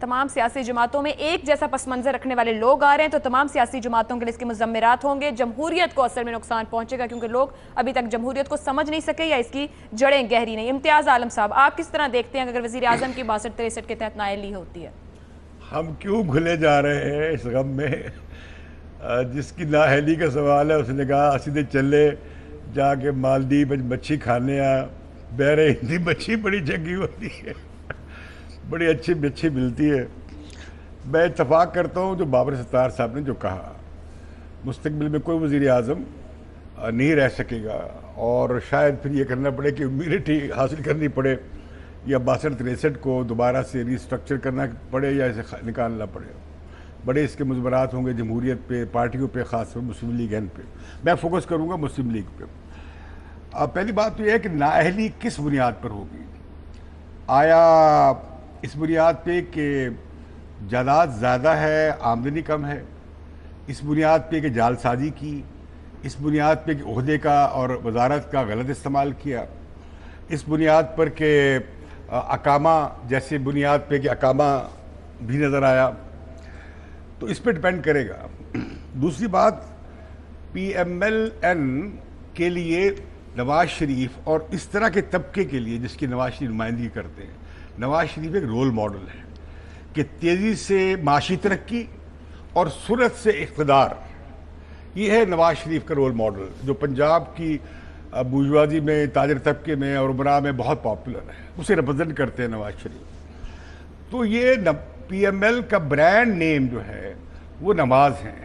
تمام سیاسی جماعتوں میں ایک جیسا پس منظر رکھنے والے لوگ آ رہے ہیں تو تمام سیاسی جماعتوں کے لیے اس کے مضمرات ہوں گے. جمہوریت کو اصل میں نقصان پہنچے گا کیونکہ لوگ ابھی تک جمہوریت کو سمجھ نہیں سکے یا اس کی جڑیں گہری نہیں. امتیاز عالم صاحب، آپ کس طرح دیکھتے ہیں اگر وزیر اعظم کی 62-63 کے تحت نااہلی ہوتی ہے؟ ہم کیوں گھلے جا رہے ہیں اس غم میں؟ جس کی نااہلی کا سوال ہے اس نے کہا سیدھے چلے جا کے مالدیپ مچھی کھانے بحر ہندی مچھی بڑی چنگی ہوتی ہے، بڑی اچھی مچھی ملتی ہے. میں اتفاق کرتا ہوں جو بابر ستار صاحب نے جو کہا، مستقبل میں کوئی وزیر اعظم نہیں رہ سکے گا اور شاید پھر یہ کرنا پڑے کہ امیونٹی حاصل کرنی پڑے یا 62-63 کو دوبارہ سے ری اسٹرکچر کرنا پڑے یا اسے نکالنا پڑے. بڑے اس کے مضمرات ہوں گے جمہوریت پہ، پارٹیوں پہ، خاص طور مسلم لیگ این پہ. میں فوکس کروں گا مسلم لیگ پہ. پہلی بات تو یہ ہے کہ نااہلی کس بنیاد پر ہوگی؟ آیا اس بنیاد پہ کہ جائیداد زیادہ ہے، آمدنی کم ہے؟ اس بنیاد پہ کہ جعل سازی کی؟ اس بنیاد پہ کہ عہدے کا اور وزارت کا غلط استعمال کیا؟ اس بنیاد پر کہ اقامہ جیسے بنیاد پہ کہ اقامہ بھی نظر آیا؟ تو اس پہ ڈپینڈ کرے گا. دوسری بات، پی ایم ایل این کے لیے نواز شریف اور اس طرح کے طبقے کے لیے جس کی نواز شریف نمائندگی کرتے ہیں، نواز شریف ایک رول ماڈل ہے کہ تیزی سے معاشی ترقی اور سرعت سے اقتدار. یہ ہے نواز شریف کا رول ماڈل جو پنجاب کی بورژوازی میں، تاجر طبقے میں اور عمرا میں بہت پاپولر ہے. اسے ریپرزینٹ کرتے ہیں نواز شریف. تو یہ پی ایم ایل کا برانڈ نیم جو ہے وہ نواز ہیں،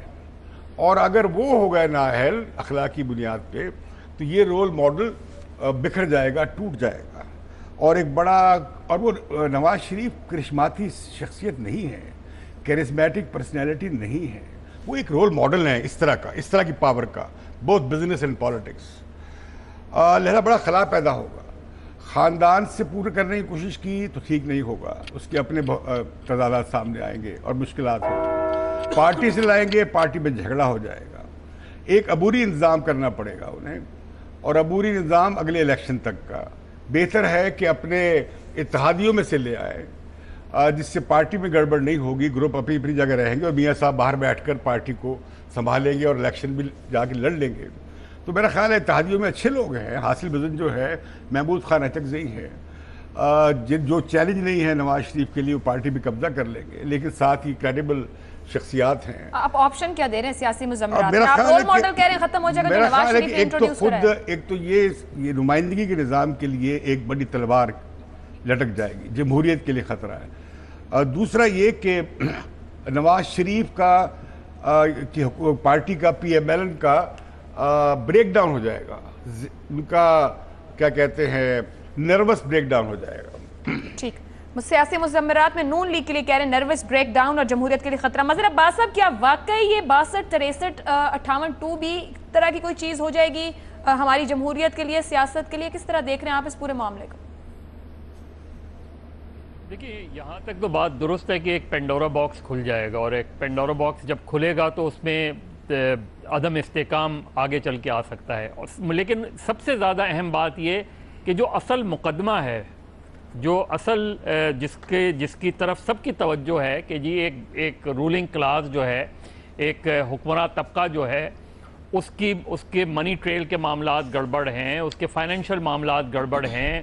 اور اگر وہ ہو گئے نااہل اخلاقی بنیاد پہ تو یہ رول ماڈل بکھر جائے گا، ٹوٹ جائے گا. اور ایک بڑا، اور وہ نواز شریف کرشماتی شخصیت نہیں ہے، کیرزمیٹک پرسنالٹی نہیں ہے. وہ ایک رول ماڈل ہے اس طرح کی پاور کا، بوتھ بزنس اینڈ پالیٹکس. لہذا بڑا خلا پیدا ہوگا. خاندان سے پورا کرنے کی کوشش کی تو ٹھیک نہیں ہوگا، اس کے اپنے تضادات سامنے آئیں گے اور مشکلات ہوں گی. پارٹی سے لائیں گے، پارٹی میں جھگڑا ہو جائے گا. ایک عبوری انتظام کرنا پڑے گا انہیں، اور عبوری نظام اگلے الیکشن تک کا. بہتر ہے کہ اپنے اتحادیوں میں سے لے آئے جس سے پارٹی میں گڑبڑ نہیں ہوگی، گروپ اپنی اپنی جگہ رہیں گے اور میاں صاحب باہر بیٹھ کر پارٹی کو سنبھالیں گے اور الیکشن بھی جا کے لڑ لیں گے. تو میرا خیال ہے اتحادیوں میں اچھے لوگ ہیں. حاصل بزن جو ہے، محمود خان اچکزئی ہے، جو چیلنج نہیں ہے نواز شریف کے لیے، وہ پارٹی بھی قبضہ کر لیں گے، لیکن ساتھ ہی کریڈیبل شخصیات ہیں. آپ آپشن کیا دے رہے ہیں سیاسی مضمرات میں؟ آپ رول ماڈل کہہ رہے ہیں ختم ہو جائے گا جو نواز شریف نے انٹروڈیوس کرا ہے. ایک تو یہ نمائندگی کے نظام کے لیے ایک بڑی تلوار لٹک جائے گی، جمہوریت کے لیے خطرہ ہے. دوسرا یہ کہ نواز شریف کا پارٹی کا، پی ایم ایل این کا بریک ڈاؤن ہو جائے گا. ان کا کیا کہتے ہیں، نروس بریک ڈاؤن ہو جائے گا. ٹھیک. سیاسی مضمرات میں نون لیگ کے لیے کہہ رہے ہیں نروس بریک ڈاؤن اور جمہوریت کے لیے خطرہ. مظہر عباس صاحب، کیا واقعی یہ 62-63 58-2 بھی طرح کی کوئی چیز ہو جائے گی ہماری جمہوریت کے لیے، سیاست کے لیے؟ کس طرح دیکھ رہے ہیں آپ اس پورے معاملے کو؟ دیکھیے، یہاں تک تو بات درست ہے کہ ایک پینڈورا باکس کھل جائے گا، اور ایک پینڈورا باکس جب کھلے گا تو اس میں عدم استحکام آگے چل کے آ سکتا ہے. لیکن سب سے زیادہ اہم بات یہ کہ جو اصل مقدمہ ہے، جو اصل جس کی طرف سب کی توجہ ہے کہ جی ایک رولنگ کلاس جو ہے، ایک حکمراں طبقہ جو ہے، اس کے منی ٹریل کے معاملات گڑبڑ ہیں، اس کے فائنینشیل معاملات گڑبڑ ہیں،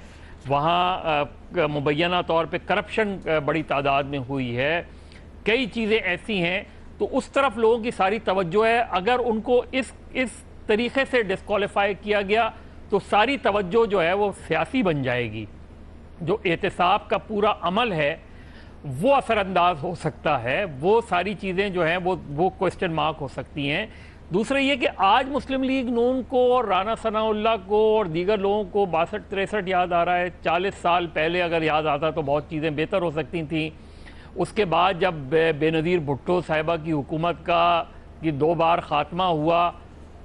وہاں مبینہ طور پہ کرپشن بڑی تعداد میں ہوئی ہے، کئی چیزیں ایسی ہیں. تو اس طرف لوگوں کی ساری توجہ ہے. اگر ان کو اس طریقے سے ڈسکوالیفائی کیا گیا تو ساری توجہ جو ہے وہ سیاسی بن جائے گی. جو احتساب کا پورا عمل ہے وہ اثر انداز ہو سکتا ہے. وہ ساری چیزیں جو ہیں وہ کوسچن مارک ہو سکتی ہیں. دوسرا یہ کہ آج مسلم لیگ نون کو اور رانا ثناء اللہ کو اور دیگر لوگوں کو 62-63 یاد آ رہا ہے. 40 سال پہلے اگر یاد آتا تو بہت چیزیں بہتر ہو سکتی تھیں. اس کے بعد جب بے نظیر بھٹو صاحبہ کی حکومت کا یہ 2 بار خاتمہ ہوا،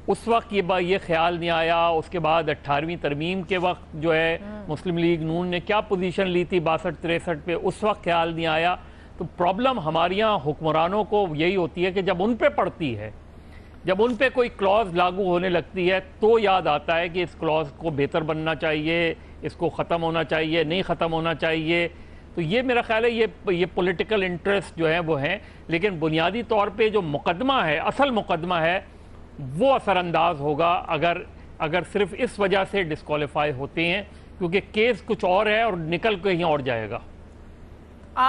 اس وقت یہ خیال نہیں آیا. اس کے بعد 18ویں ترمیم کے وقت جو ہے مسلم لیگ نون نے کیا پوزیشن لی تھی 62-63 پہ، اس وقت خیال نہیں آیا. تو پرابلم ہمارے یہاں حکمرانوں کو یہی ہوتی ہے کہ جب ان پہ پڑتی ہے، جب ان پہ کوئی کلوز لاگو ہونے لگتی ہے تو یاد آتا ہے کہ اس کلوز کو بہتر بننا چاہیے، اس کو ختم ہونا چاہیے، نہیں ختم ہونا چاہیے. تو یہ میرا خیال ہے یہ پولیٹیکل انٹرسٹ جو ہیں وہ ہیں، لیکن بنیادی طور پہ جو مقدمہ ہے، اصل مقدمہ ہے، وہ اثر انداز ہوگا اگر صرف اس وجہ سے ڈسکوالیفائی ہوتے ہیں، کیونکہ کیس کچھ اور ہے اور نکل کہیں اور جائے گا۔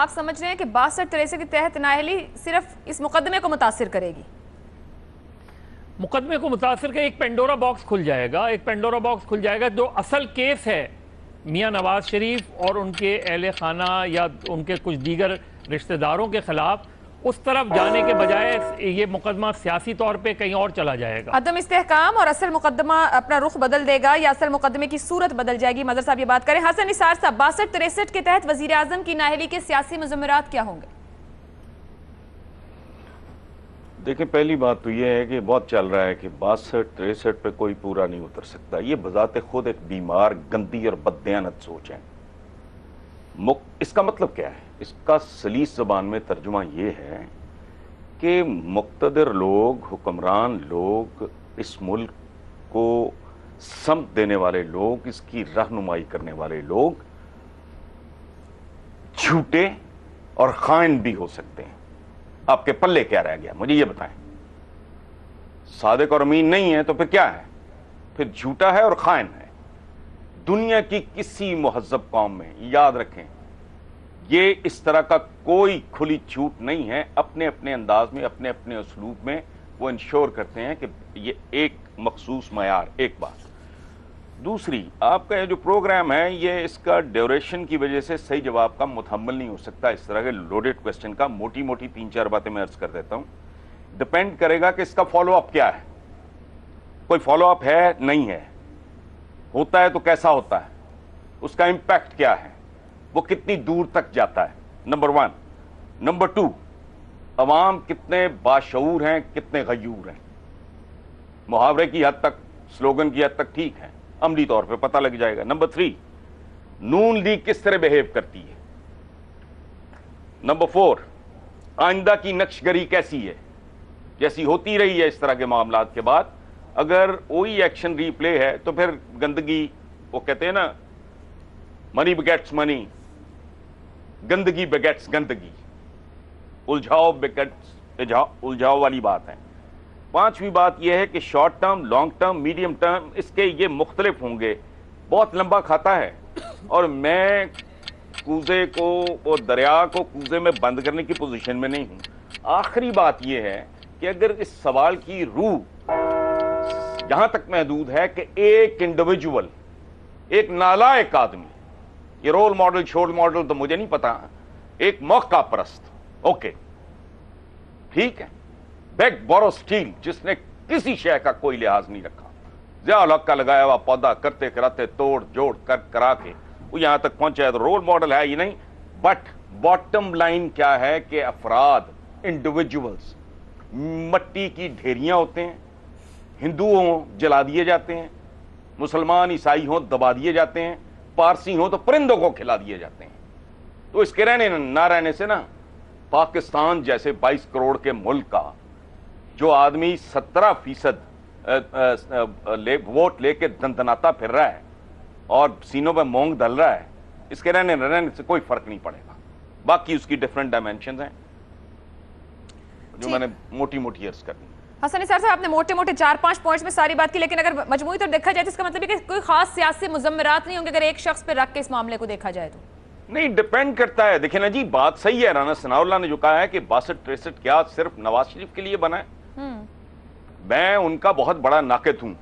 آپ سمجھ رہے ہیں کہ 62-63 کے تحت نااہلی صرف اس مقدمے کو متاثر کرے گی؟ مقدمے کو متاثر کہ ایک پینڈورا باکس کھل جائے گا، جو اصل کیس ہے میاں نواز شریف اور ان کے اہل خانہ یا ان کے کچھ دیگر رشتہ داروں کے خلاف، اس طرف جانے کے بجائے یہ مقدمہ سیاسی طور پہ کہیں اور چلا جائے گا۔ عدم استحکام اور اصل مقدمہ اپنا رخ بدل دے گا یا اصل مقدمے کی صورت بدل جائے گی؟ مظہر صاحب یہ بات کریں۔ حسن نثار صاحب، 62-63 کے تحت وزیر اعظم کی نااہلی کے سیاسی مضمرات کیا ہوں گے؟ دیکھیں، پہلی بات تو یہ ہے کہ بہت چل رہا ہے کہ 62-63 پہ کوئی پورا نہیں اتر سکتا۔ یہ بذات خود ایک بیمار، گندی اور بددیانت سوچ ہے۔ اس کا مطلب کیا ہے؟ اس کا سلیس زبان میں ترجمہ یہ ہے کہ مقتدر لوگ، حکمران لوگ، اس ملک کو سمت دینے والے لوگ، اس کی رہنمائی کرنے والے لوگ جھوٹے اور خائن بھی ہو سکتے ہیں۔ آپ کے پلے کیا رہ گیا؟ مجھے یہ بتائیں۔ صادق اور امین نہیں ہے تو پھر کیا ہے؟ پھر جھوٹا ہے اور خائن ہے۔ دنیا کی کسی مہذب قوم میں یاد رکھیں، یہ اس طرح کا کوئی کھلی چھوٹ نہیں ہے۔ اپنے اپنے انداز میں، اپنے اپنے اسلوب میں وہ انشور کرتے ہیں کہ یہ ایک مخصوص معیار۔ ایک بات۔ دوسری، آپ کا یہ جو پروگرام ہے، یہ اس کا ڈیوریشن کی وجہ سے صحیح جواب کا متحمل نہیں ہو سکتا۔ اس طرح کے لوڈیڈ کوسچن کا موٹی 3-4 باتیں میں عرض کر دیتا ہوں۔ ڈپینڈ کرے گا کہ اس کا فالو اپ کیا ہے۔ کوئی فالو اپ ہے، نہیں ہے، ہوتا ہے تو کیسا ہوتا ہے، اس کا امپیکٹ کیا ہے، وہ کتنی دور تک جاتا ہے، نمبر 1۔ نمبر 2، عوام کتنے باشعور ہیں، کتنے غیور ہیں۔ محاورے کی حد تک، سلوگن کی حد تک ٹھیک ہے، عملی طور پہ پتہ لگ جائے گا۔ نمبر 3، نون لیگ کس طرح بہیو کرتی ہے۔ نمبر 4، آئندہ کی نقش گری کیسی ہے، جیسی ہوتی رہی ہے اس طرح کے معاملات کے بعد۔ اگر وہی ایکشن ریپلے ہے تو پھر گندگی، وہ کہتے ہیں نا منی بگیٹس منی، گندگی بگیٹس گندگی، الجھاؤ بگیٹس الجھاؤ والی بات ہے۔ 5ویں بات یہ ہے کہ short term, long term, medium term, اس کے یہ مختلف ہوں گے۔ بہت لمبا کھاتا ہے، اور میں کوزے کو اور دریا کو کوزے میں بند کرنے کی پوزیشن میں نہیں ہوں۔ آخری بات یہ ہے کہ اگر اس سوال کی روح یہاں تک محدود ہے کہ ایک انڈیویجول، ایک نالائق آدمی، یہ رول ماڈل شول ماڈل تو مجھے نہیں پتا، ایک موقع پرست، اوکے ٹھیک ہے، بیگ بورو سٹیل، جس نے کسی شے کا کوئی لحاظ نہیں رکھا، ضیاء الحق کا لگایا ہوا پودا کرتے کراتے توڑ جوڑ کرا کے وہ یہاں تک پہنچا ہے، تو رول ماڈل ہے ہی نہیں۔ بٹ باٹم لائن کیا ہے کہ افراد، انڈیویجولز مٹی کی ڈھیریاں ہوتے ہیں، ہندو ہوں جلا دیے جاتے ہیں، مسلمان عیسائی ہوں دبا دیے جاتے ہیں، پارسی ہوں تو پرندوں کو کھلا دیے جاتے ہیں۔ تو اس کے رہنے نہ رہنے سے نا، پاکستان جیسے 22 کروڑ کے ملک کا جو آدمی 17% ووٹ لے کے دندناتا پھر رہا ہے اور سینوں پہ مونگ دل رہا ہے، اس کے رہنے نہ رہنے سے کوئی فرق نہیں پڑے گا۔ باقی اس کی ڈیفرنٹ ڈائمینشنز ہیں جو میں نے موٹی عرض کر دی۔ حسن نثار صاحب، آپ نے موٹے 4-5 پوائنٹس میں ساری بات کی، لیکن اگر مجموعی طور دیکھا جائے تو اس کا مطلب ہے کہ کوئی خاص سیاسی مضمرات نہیں ہوں گے اگر ایک شخص پہ رکھ کے اس معاملے کو دیکھا جائے تو؟ نہیں، ڈیپینڈ کرتا ہے۔ دیکھیں نا جی، بات صحیح ہے، رانا ثناء اللہ نے جو کہا ہے کہ 62-63 کیا صرف نواز شریف کے لیے بنا ہے، میں ان کا بہت بڑا ناقد ہوں،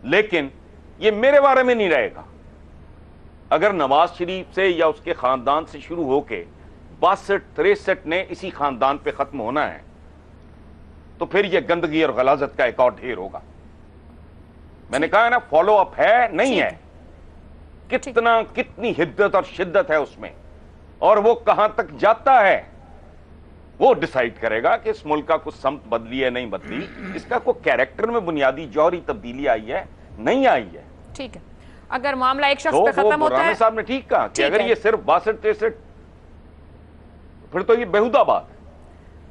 لیکن یہ میرے بارے میں نہیں رہے گا۔ اگر نواز شریف سے یا اس کے خاندان سے شروع ہو کے 62-63 نے اسی خاندان پہ ختم ہونا ہے تو پھر یہ گندگی اور غلاظت کا ایک اور ڈھیر ہوگا۔ میں نے کہا ہے نا، فالو اپ ہے نہیں ہے، کتنی حدت اور شدت ہے اس میں، اور وہ کہاں تک جاتا ہے، وہ ڈیسائیڈ کرے گا کہ اس ملک کا کچھ سمت بدلی ہے نہیں بدلی، اس کا کوئی کیریکٹر میں بنیادی جوہری تبدیلی آئی ہے نہیں آئی ہے۔ ٹھیک ہے، اگر معاملہ ایک شخص پہ ختم ہوتا ہے، رانا صاحب نے ٹھیک کہا کہ اگر یہ صرف 62-63 پھر تو یہ بیہودہ بات ہے۔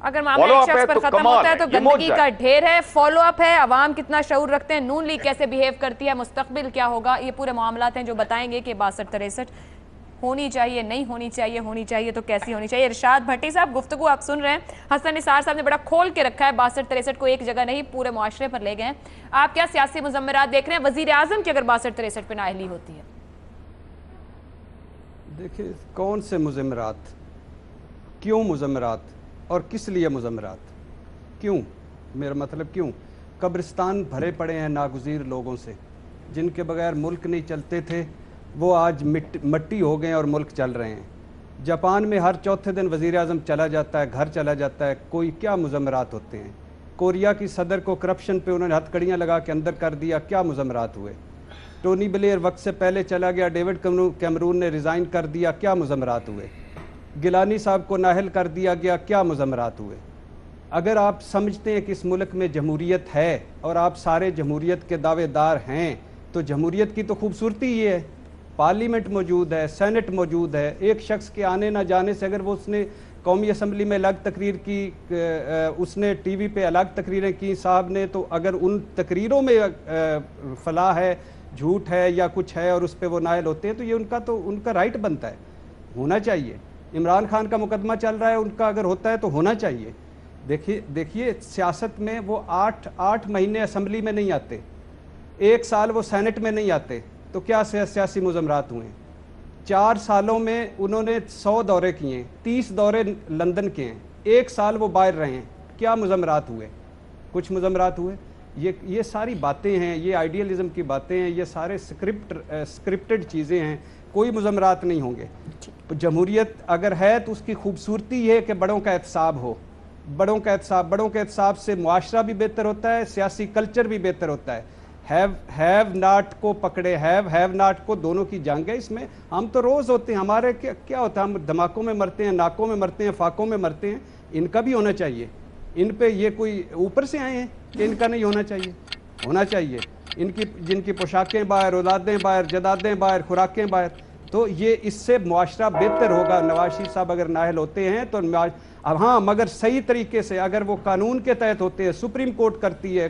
اگر معاملہ ایک شخص پر ختم ہوتا ہے تو گندگی کا ڈھیر ہے، فالو اپ ہے، عوام کتنا شعور رکھتے ہیں، نون لیگ کیسے بیہیو کرتی ہے، مستقبل کیا ہوگا، یہ پورے معاملات ہیں جو بتائیں گے کہ 62-63 ہونی چاہیے نہیں ہونی چاہیے، ہونی چاہیے تو کیسی ہونی چاہیے؟ ارشاد بھٹی صاحب گفتگو آپ سن رہے ہیں، حسن نثار صاحب نے بڑا کھول کے رکھا ہے، 62-63 کو ایک جگہ نہیں پورے معاشرے پر لے گئے ہیں۔ آپ کیا سیاسی مضمرات دیکھ رہے ہیں وزیر اعظم کی اگر 62-63 پہ نااہلی ہوتی ہے؟ دیکھیں کون سے مضمرات، کیوں مضمرات اور کس لیے مضمرات؟ کیوں؟ میرا مطلب کیوں؟ قبرستان بھرے پڑے ہیں ناگزیر لوگوں سے، جن کے بغیر ملک نہیں چلتے تھے، وہ آج مٹی ہو گئے اور ملک چل رہے ہیں۔ جاپان میں ہر چوتھے دن وزیر اعظم چلا جاتا ہے، گھر چلا جاتا ہے، کوئی کیا مضمرات ہوتے ہیں؟ کوریا کی صدر کو کرپشن پہ انہوں نے ہتھ کڑیاں لگا کے اندر کر دیا، کیا مضمرات ہوئے؟ ٹونی بلیئر وقت سے پہلے چلا گیا، ڈیوڈ کیمرون نے ریزائن کر دیا، کیا مضمرات ہوئے؟ گیلانی صاحب کو نااہل کر دیا گیا، کیا مضمرات ہوئے؟ اگر آپ سمجھتے ہیں کہ اس ملک میں جمہوریت ہے اور آپ سارے جمہوریت کے دعوے دار ہیں، تو جمہوریت کی تو خوبصورتی یہ ہے، پارلیمنٹ موجود ہے، سینٹ موجود ہے، ایک شخص کے آنے نہ جانے سے اگر وہ اس نے قومی اسمبلی میں الگ تقریر کی، اس نے ٹی وی پہ الگ تقریریں کی صاحب نے، تو اگر ان تقریروں میں فلاح ہے، جھوٹ ہے یا کچھ ہے اور اس پہ وہ نااہل ہوتے ہیں، تو یہ ان کا رائٹ بنتا ہے، ہونا چاہیے۔ عمران خان کا مقدمہ چل رہا ہے، ان کا اگر ہوتا ہے تو ہونا چاہیے۔ دیکھیے سیاست میں وہ 8 مہینے اسمبلی میں نہیں آتے، 1 سال وہ سینٹ میں نہیں آتے، تو کیا سیاسی مضمرات ہوئے ہیں؟ 4 سالوں میں انہوں نے 100 دورے کیے ہیں، 30 دورے لندن کے ہیں، 1 سال وہ باہر رہے ہیں، کیا مضمرات ہوئے؟ کچھ مضمرات ہوئے؟ یہ ساری باتیں ہیں، یہ آئیڈیالزم کی باتیں ہیں، یہ سارے سکرپٹڈ چیزیں ہیں، کوئی مضمرات نہیں ہوں گے۔ جمہوریت اگر ہے تو اس کی خوبصورتی یہ ہے کہ بڑوں کا احتساب ہو، بڑوں کا احتساب سے معاشرہ بھی بہتر ہوتا ہے، سیاسی کلچر بھی بہتر ہوتا ہے۔ ہیو ناٹ کو پکڑے، ہیو ناٹ کو، دونوں کی جنگ ہے اس میں۔ ہم تو روز ہوتے ہیں، ہمارے کیا ہوتا ہے، ہم دھماکوں میں مرتے ہیں، ناکوں میں مرتے ہیں، فاقوں میں مرتے ہیں، ان کا بھی ہونا چاہیے۔ ان پہ یہ کوئی اوپر سے آئے ہیں کہ ان کا نہیں ہونا چاہیے؟ ہونا چاہیے۔ جن کی پوشاکیں باہر، اولادیں باہر، جدادیں باہر، خوراکیں باہر، تو یہ اس سے معاشرہ بہتر ہوگا۔ نواز شریف صاحب اگر نااہل ہوتے ہیں تو اب ہاں، مگر صحیح طریقے سے اگر وہ قانون کے تحت ہوتے ہیں، سپریم کورٹ کرتی ہے،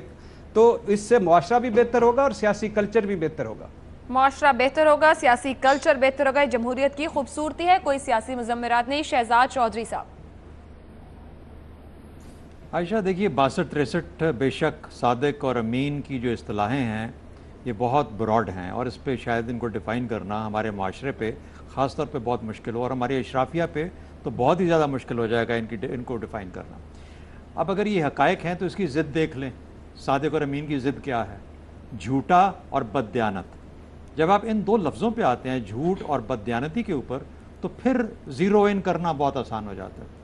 تو اس سے معاشرہ بھی بہتر ہوگا اور سیاسی کلچر بھی بہتر ہوگا۔ معاشرہ بہتر ہوگا، سیاسی کلچر بہتر ہوگا، جمہوریت کی خوبصورتی ہے، کوئی سیاسی مضمرات نہیں۔ شہزاد چودھری صاحب۔ عائشہ دیکھیے 62-63 بے شک صادق اور امین کی جو اصطلاحیں ہیں یہ بہت براڈ ہیں، اور اس پہ شاید ان کو ڈیفائن کرنا ہمارے معاشرے پہ خاص طور پہ بہت مشکل ہو، اور ہماری اشرافیہ پہ تو بہت ہی زیادہ مشکل ہو جائے گا ان کو ڈیفائن کرنا۔ اب اگر یہ حقائق ہیں تو اس کی ضد دیکھ لیں، صادق اور امین کی ضد کیا ہے؟ جھوٹا اور بددیانت۔ جب آپ ان 2 لفظوں پہ آتے ہیں، جھوٹ اور بددیانتی کے اوپر، تو پھر زیرو ان کرنا بہت آسان ہو جاتا ہے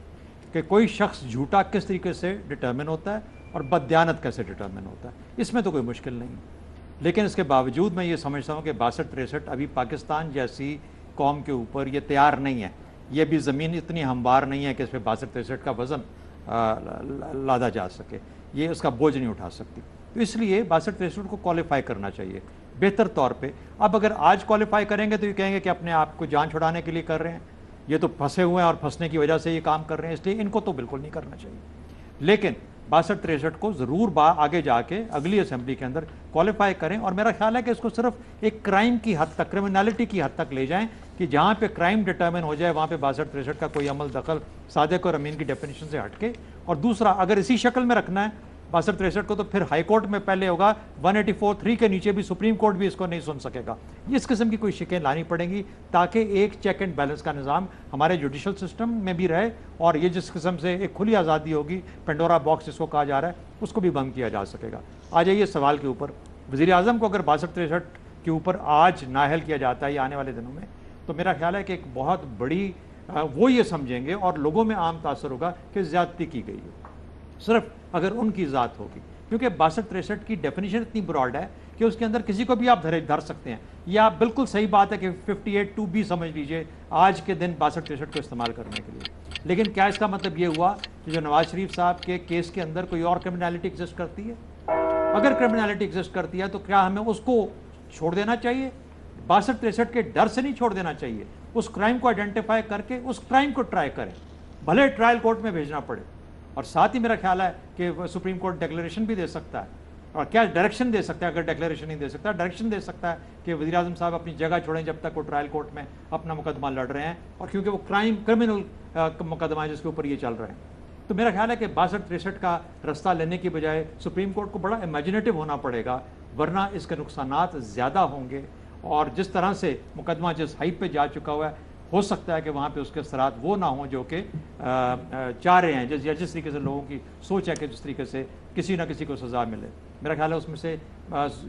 کہ کوئی شخص جھوٹا کس طریقے سے ڈٹرمن ہوتا ہے اور بددیانت کیسے ڈٹرمن ہوتا ہے، اس میں تو کوئی مشکل نہیں۔ لیکن اس کے باوجود میں یہ سمجھتا ہوں کہ 62-63 ابھی پاکستان جیسی قوم کے اوپر یہ تیار نہیں ہے، یہ بھی زمین اتنی ہموار نہیں ہے کہ اس پہ 62-63 کا وزن لادا جا سکے، یہ اس کا بوجھ نہیں اٹھا سکتی۔ تو اس لیے 62-63 کو کوالیفائی کرنا چاہیے بہتر طور پہ۔ اب اگر آج کوالیفائی کریں گے تو یہ کہیں گے کہ اپنے آپ کو جان چھڑانے کے لیے کر رہے ہیں، یہ تو پھنسے ہوئے ہیں اور پھنسنے کی وجہ سے یہ کام کر رہے ہیں، اس لیے ان کو تو بالکل نہیں کرنا چاہیے۔ لیکن 62-63 کو ضرور آگے جا کے اگلی اسمبلی کے اندر کوالیفائی کریں، اور میرا خیال ہے کہ اس کو صرف ایک کرائم کی حد تک، کرمنالٹی کی حد تک لے جائیں کہ جہاں پہ کرائم ڈٹرمن ہو جائے وہاں پہ 62-63 کا کوئی عمل دخل صادق اور امین کی ڈیفینیشن سے ہٹ کے۔ اور دوسرا، اگر اسی شکل میں رکھنا ہے 62-63 کو، تو پھر ہائی کورٹ میں پہلے ہوگا 184(3) کے نیچے بھی سپریم کورٹ بھی اس کو نہیں سن سکے گا۔ اس قسم کی کوئی شکیں لانی پڑیں گی تاکہ ایک چیک اینڈ بیلنس کا نظام ہمارے جوڈیشل سسٹم میں بھی رہے، اور یہ جس قسم سے ایک کھلی آزادی ہوگی، پینڈورا باکس جس کو کہا جا رہا ہے، اس کو بھی بند کیا جا سکے گا۔ آ جائیے سوال کے اوپر، وزیر اعظم کو اگر 62-63 کے اوپر آج نااہل کیا جاتا ہے یا آنے والے دنوں میں، تو میرا خیال ہے کہ ایک بہت بڑی وہ یہ سمجھیں گے اور لوگوں میں عام تاثر ہوگا کہ زیادتی کی گئی ہے، صرف اگر ان کی ذات ہوگی، کیونکہ 62-63 کی ڈیفینیشن اتنی براڈ ہے کہ اس کے اندر کسی کو بھی آپ دھر سکتے ہیں۔ یہ آپ بالکل صحیح بات ہے کہ 58(2) بھی سمجھ لیجئے آج کے دن 62-63 کو استعمال کرنے کے لیے، لیکن کیا اس کا مطلب یہ ہوا کہ جو نواز شریف صاحب کے کیس کے اندر کوئی اور کرمنالٹی ایگزسٹ کرتی ہے؟ اگر کرمنالٹی ایگزسٹ کرتی ہے تو کیا ہمیں اس کو چھوڑ دینا چاہیے؟ 62-63 کے ڈر سے نہیں چھوڑ دینا چاہیے، اس کرائم کو آئیڈینٹیفائی کر کے اس کرائم کو ٹرائی کریں، بھلے ٹرائل کورٹ میں بھیجنا پڑے۔ اور ساتھ ہی میرا خیال ہے کہ سپریم کورٹ ڈیکلیریشن بھی دے سکتا ہے اور کیا ڈائریکشن دے سکتا ہے؟ اگر ڈکلیریشن نہیں دے سکتا، ڈائریکشن دے سکتا ہے کہ وزیر اعظم صاحب اپنی جگہ چھوڑیں جب تک وہ ٹرائل کورٹ میں اپنا مقدمہ لڑ رہے ہیں، اور کیونکہ وہ کرمنل مقدمہ ہے جس کے اوپر یہ چل رہے ہیں. تو میرا خیال ہے کہ 62-63 کا رستہ لینے کی بجائے سپریم کورٹ کو بڑا امیجنیٹو ہونا پڑے گا، ورنہ اس کے نقصانات زیادہ ہوں گے. اور جس طرح سے مقدمہ جس ہائپ پہ جا چکا ہوا ہے، ہو سکتا ہے کہ وہاں پہ اس کے اثرات وہ نہ ہوں جو کہ چاہ رہے ہیں، جس طریقے سے لوگوں کی سوچ ہے کہ جس طریقے سے کسی نہ کسی کو سزا ملے. میرا خیال ہے اس میں سے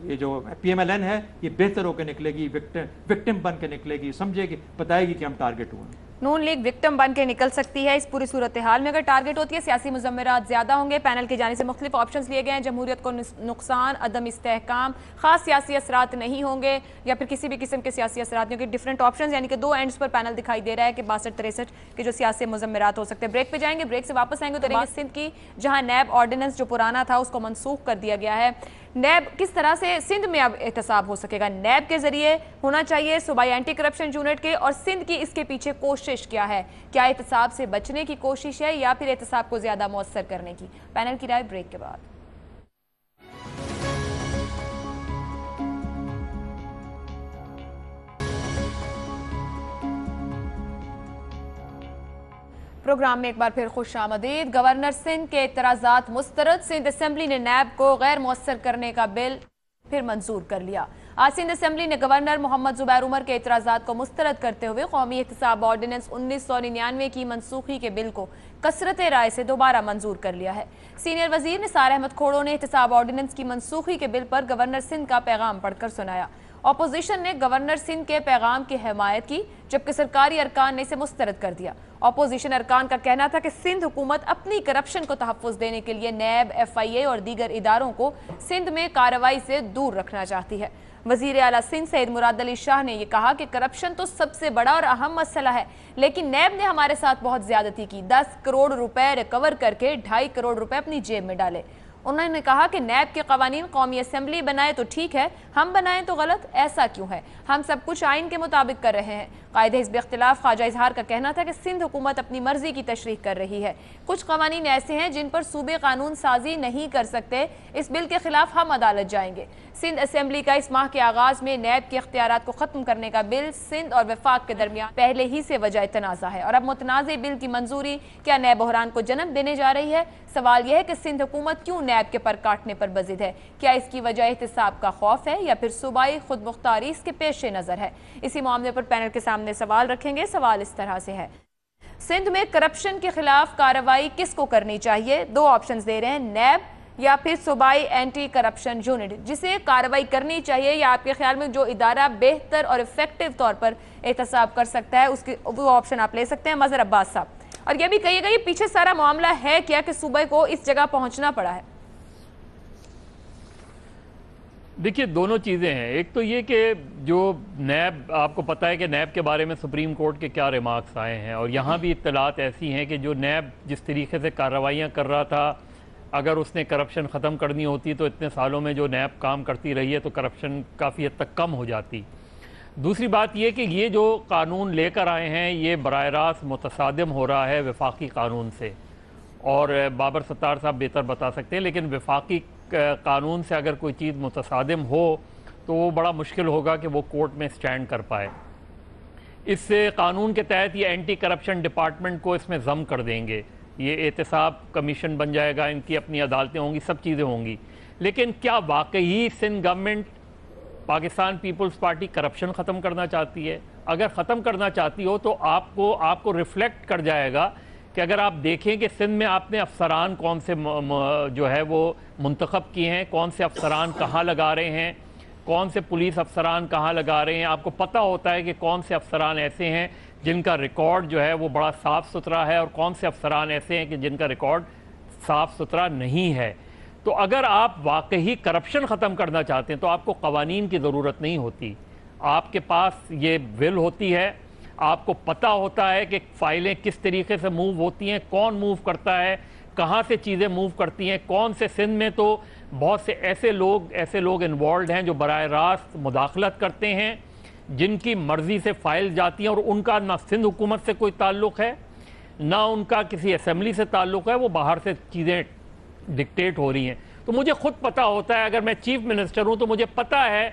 یہ جو پی ایم ایل این ہے یہ بہتر ہو کے نکلے گی، وکٹم بن کے نکلے گی، سمجھے گی، بتائے گی کہ ہم ٹارگٹ ہوئے ہیں. نون لیگ وکٹم بن کے نکل سکتی ہے اس پوری صورتحال میں. اگر ٹارگٹ ہوتی ہے سیاسی مضمرات زیادہ ہوں گے. پینل کی جانب سے مختلف آپشنز لیے گئے ہیں. جمہوریت کو نقصان، عدم استحکام، خاص سیاسی اثرات نہیں ہوں گے یا پھر کسی بھی قسم کے سیاسی اثرات نہیں ہوں گے. ڈفرینٹ آپشنز، یعنی کہ دو اینڈز پر پینل دکھائی دے رہا ہے کہ 62-63 کے جو سیاسی مضمرات ہو سکتے ہیں. بریک پہ جائیں گے، بریک سے واپس آئیں گے تو سندھ کی جہاں نیب آرڈیننس جو پرانا تھا اس کو منسوخ کر دیا گیا ہے. نیب کس طرح سے سندھ میں اب احتساب ہو سکے گا؟ نیب کے ذریعے ہونا چاہیے، صوبائی اینٹی کرپشن یونٹ کے، اور سندھ کی اس کے پیچھے کوشش کیا ہے؟ کیا احتساب سے بچنے کی کوشش ہے یا پھر احتساب کو زیادہ مؤثر کرنے کی؟ پینل کی رائے بریک کے بعد. پروگرام میں ایک بار پھر خوش آمدید. گورنر سندھ کے اعتراضات مسترد. سندھ اسمبلی نے نیب کو غیر مؤثر کرنے کا بل پھر منظور کر لیا. آج سندھ اسمبلی نے گورنر محمد زبیر عمر کے اعتراضات کو مسترد کرتے ہوئے قومی احتساب آرڈیننس 1999 کی منسوخی کے بل کو کثرت رائے سے دوبارہ منظور کر لیا ہے. سینئر وزیر نثار احمد کھوڑو نے احتساب آرڈیننس کی منسوخی کے بل پر گورنر سندھ کا پیغام پڑھ کر سنایا. اپوزیشن نے گورنر سندھ کے پیغام کی حمایت کی جبکہ سرکاری ارکان نے اسے مسترد کر دیا. اپوزیشن ارکان کا کہنا تھا کہ سندھ حکومت اپنی کرپشن کو تحفظ دینے کے لیے نیب، ایف آئی اے اور دیگر اداروں کو سندھ میں کارروائی سے دور رکھنا چاہتی ہے. وزیر اعلیٰ سندھ سید مراد علی شاہ نے یہ کہا کہ کرپشن تو سب سے بڑا اور اہم مسئلہ ہے، لیکن نیب نے ہمارے ساتھ بہت زیادتی کی. 10 کروڑ روپے ریکور کر کے 2.5 کروڑ روپے اپنی جیب میں ڈالے. انہوں نے کہا کہ نیب کے قوانین قومی اسمبلی بنائے تو ٹھیک ہے، ہم بنائیں تو غلط. ایسا کیوں ہے؟ ہم سب کچھ آئین کے مطابق کر رہے ہیں. قائد حزب اختلاف خواجہ اظہار کا کہنا تھا کہ سندھ حکومت اپنی مرضی کی تشریح کر رہی ہے. کچھ قوانین ایسے ہیں جن پر صوبے قانون سازی نہیں کر سکتے. اس بل کے خلاف ہم عدالت جائیں گے. سندھ اسمبلی کا اس ماہ کے آغاز میں نیب کے اختیارات کو ختم کرنے کا بل سندھ اور وفاق کے درمیان پہلے ہی سے وجہ تنازع ہے، اور اب متنازع بل کی منظوری کیا نئے بحران کو جنم دینے جا رہی ہے؟ سوال یہ ہے کہ سندھ حکومت کیوں نیب کے پر کاٹنے پر بضد ہے؟ کیا اس کی وجہ احتساب کا خوف ہے یا پھر صوبائی خود مختاری اس کے پیش نظر ہے؟ اسی معاملے پر پینل کے سامنے سوال رکھیں گے. سوال اس طرح سے ہے: سندھ میں کرپشن کے خلاف کارروائی کس کو کرنی چاہیے؟ دو آپشنز دے رہے ہیں، نیب یا پھر صوبائی اینٹی کرپشن یونٹ. جسے کارروائی کرنی چاہیے یا آپ کے خیال میں جو ادارہ بہتر اور افیکٹو طور پر احتساب کر سکتا ہے اس کی وہ آپشن آپ لے سکتے ہیں. مظہر عباس صاحب، اور یہ بھی کہیے گا یہ پیچھے سارا معاملہ ہے کیا کہ صوبے کو اس جگہ پہنچنا پڑا ہے؟ دیکھیے دونوں چیزیں ہیں. ایک تو یہ کہ جو نیب، آپ کو پتہ ہے کہ نیب کے بارے میں سپریم کورٹ کے کیا ریمارکس آئے ہیں، اور یہاں بھی اطلاعات ایسی ہیں کہ جو نیب جس طریقے سے کارروائیاں کر رہا تھا، اگر اس نے کرپشن ختم کرنی ہوتی تو اتنے سالوں میں جو نیب کام کرتی رہی ہے تو کرپشن کافی حد تک کم ہو جاتی. دوسری بات یہ کہ یہ جو قانون لے کر آئے ہیں یہ براہ راست متصادم ہو رہا ہے وفاقی قانون سے، اور بابر ستار صاحب بہتر بتا سکتے ہیں، لیکن وفاقی قانون سے اگر کوئی چیز متصادم ہو تو وہ بڑا مشکل ہوگا کہ وہ کورٹ میں سٹینڈ کر پائے. اس قانون کے تحت یہ اینٹی کرپشن ڈپارٹمنٹ کو اس میں ضم کر دیں گے، یہ احتساب کمیشن بن جائے گا، ان کی اپنی عدالتیں ہوں گی، سب چیزیں ہوں گی. لیکن کیا واقعی Sindh government, Pakistan Peoples Party corruption ختم کرنا چاہتی ہے؟ اگر ختم کرنا چاہتی ہو تو آپ کو ریفلیکٹ کر جائے گا کہ اگر آپ دیکھیں کہ سندھ میں آپ نے افسران کون سے جو ہے وہ منتخب کیے ہیں، کون سے افسران کہاں لگا رہے ہیں، کون سے پولیس افسران کہاں لگا رہے ہیں، آپ کو پتہ ہوتا ہے کہ کون سے افسران ایسے ہیں جن کا ریکارڈ جو ہے وہ بڑا صاف ستھرا ہے اور کون سے افسران ایسے ہیں کہ جن کا ریکارڈ صاف ستھرا نہیں ہے. تو اگر آپ واقعی کرپشن ختم کرنا چاہتے ہیں تو آپ کو قوانین کی ضرورت نہیں ہوتی. آپ کے پاس یہ ول ہوتی ہے، آپ کو پتہ ہوتا ہے کہ فائلیں کس طریقے سے موو ہوتی ہیں، کون موو کرتا ہے، کہاں سے چیزیں موو کرتی ہیں، کون سے. سندھ میں تو بہت سے ایسے لوگ انوالوڈ ہیں جو براہ راست مداخلت کرتے ہیں، جن کی مرضی سے فائل جاتی ہیں، اور ان کا نہ سندھ حکومت سے کوئی تعلق ہے نہ ان کا کسی اسمبلی سے تعلق ہے، وہ باہر سے چیزیں ڈکٹیٹ ہو رہی ہیں. تو تو مجھے خود پتا ہوتا ہے، اگر میں چیف منسٹر ہوں تو مجھے پتا ہے